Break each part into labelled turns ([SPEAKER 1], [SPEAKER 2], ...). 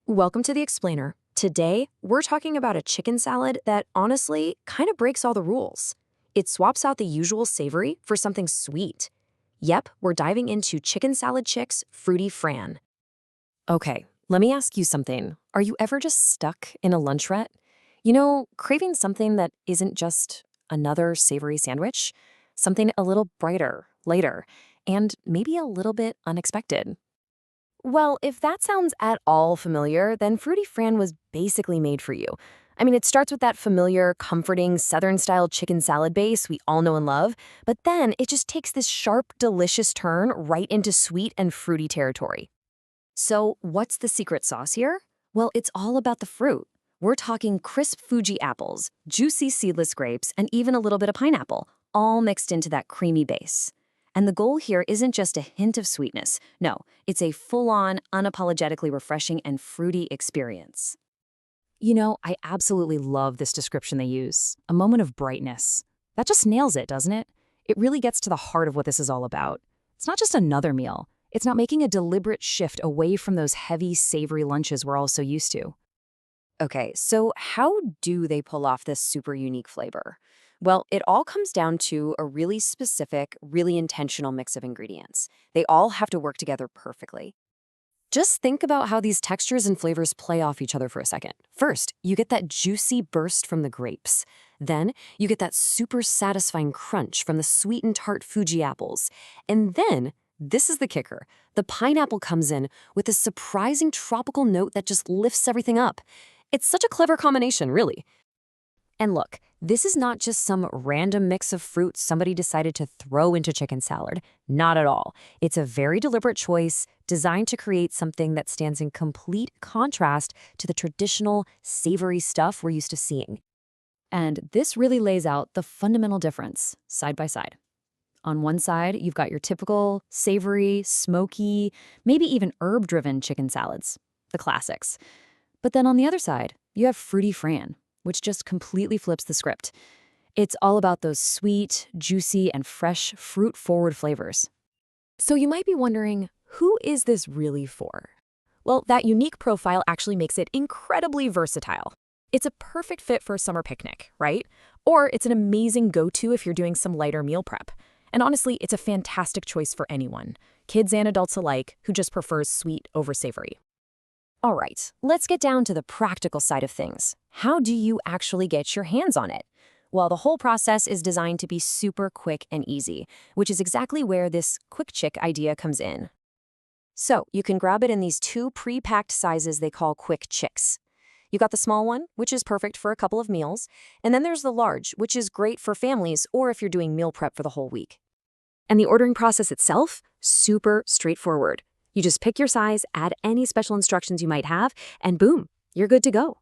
[SPEAKER 1] Welcome to the Explainer. Today, we're talking about a chicken salad that honestly kind of breaks all the rules. It swaps out the usual savory for something sweet. Yep, we're diving into Chicken Salad Chick's Fruity Fran. Okay, let me ask you something. Are you ever just stuck in a lunch rut? Craving something that isn't just another savory sandwich? Something a little brighter, lighter, and maybe a little bit unexpected. Well, if that sounds at all familiar, then Fruity Fran was basically made for you. It starts with that familiar, comforting, Southern-style chicken salad base we all know and love, but then it just takes this sharp, delicious turn right into sweet and fruity territory. So, what's the secret sauce here? Well, it's all about the fruit. We're talking crisp Fuji apples, juicy seedless grapes, and even a little bit of pineapple, all mixed into that creamy base. And the goal here isn't just a hint of sweetness. No, it's a full-on, unapologetically refreshing and fruity experience. I absolutely love this description they use, a moment of brightness. That just nails it, doesn't it? It really gets to the heart of what this is all about. It's not just another meal. It's not making a deliberate shift away from those heavy, savory lunches we're all so used to. Okay, so how do they pull off this super unique flavor? Well, it all comes down to a really specific, really intentional mix of ingredients. They all have to work together perfectly. Just think about how these textures and flavors play off each other for a second. First, you get that juicy burst from the grapes. Then, you get that super satisfying crunch from the sweet and tart Fuji apples. And then, this is the kicker. The pineapple comes in with a surprising tropical note that just lifts everything up. It's such a clever combination, really. And look, this is not just some random mix of fruit somebody decided to throw into chicken salad. Not at all. It's a very deliberate choice designed to create something that stands in complete contrast to the traditional savory stuff we're used to seeing. And this really lays out the fundamental difference, side by side. On one side, you've got your typical savory, smoky, maybe even herb-driven chicken salads, the classics. But then on the other side, you have Fruity Fran, which just completely flips the script. It's all about those sweet, juicy, and fresh, fruit-forward flavors. So you might be wondering, who is this really for? Well, that unique profile actually makes it incredibly versatile. It's a perfect fit for a summer picnic, right? Or it's an amazing go-to if you're doing some lighter meal prep. And honestly, it's a fantastic choice for anyone, kids and adults alike, who just prefers sweet over savory. All right, let's get down to the practical side of things. How do you actually get your hands on it? Well, the whole process is designed to be super quick and easy, which is exactly where this quick chick idea comes in. So you can grab it in these two pre-packed sizes they call quick chicks. You got the small one, which is perfect for a couple of meals, and then there's the large, which is great for families or if you're doing meal prep for the whole week. And the ordering process itself, super straightforward. You just pick your size, add any special instructions you might have, and boom, you're good to go.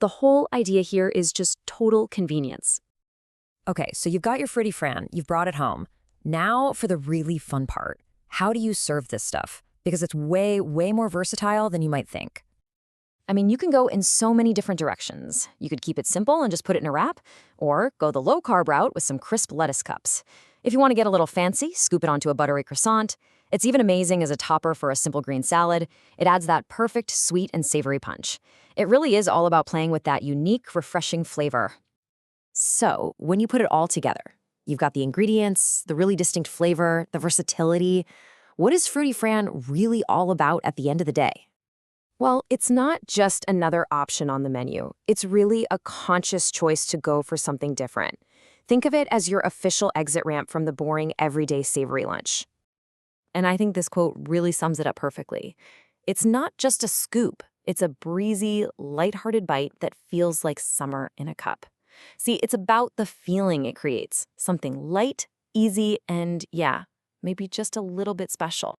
[SPEAKER 1] The whole idea here is just total convenience. Okay, so you've got your Fruity Fran, you've brought it home. Now for the really fun part. How do you serve this stuff? Because it's way, way more versatile than you might think. You can go in so many different directions. You could keep it simple and just put it in a wrap, or go the low-carb route with some crisp lettuce cups. If you want to get a little fancy, scoop it onto a buttery croissant. It's even amazing as a topper for a simple green salad. It adds that perfect sweet and savory punch. It really is all about playing with that unique, refreshing flavor. So, when you put it all together, you've got the ingredients, the really distinct flavor, the versatility. What is Fruity Fran really all about at the end of the day? Well, it's not just another option on the menu. It's really a conscious choice to go for something different. Think of it as your official exit ramp from the boring, everyday savory lunch. And I think this quote really sums it up perfectly. It's not just a scoop. It's a breezy, lighthearted bite that feels like summer in a cup. See, it's about the feeling it creates. Something light, easy, and yeah, maybe just a little bit special.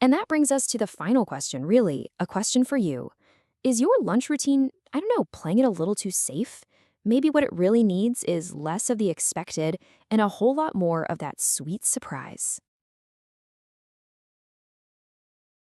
[SPEAKER 1] And that brings us to the final question, really, a question for you. Is your lunch routine, playing it a little too safe? Maybe what it really needs is less of the expected and a whole lot more of that sweet surprise.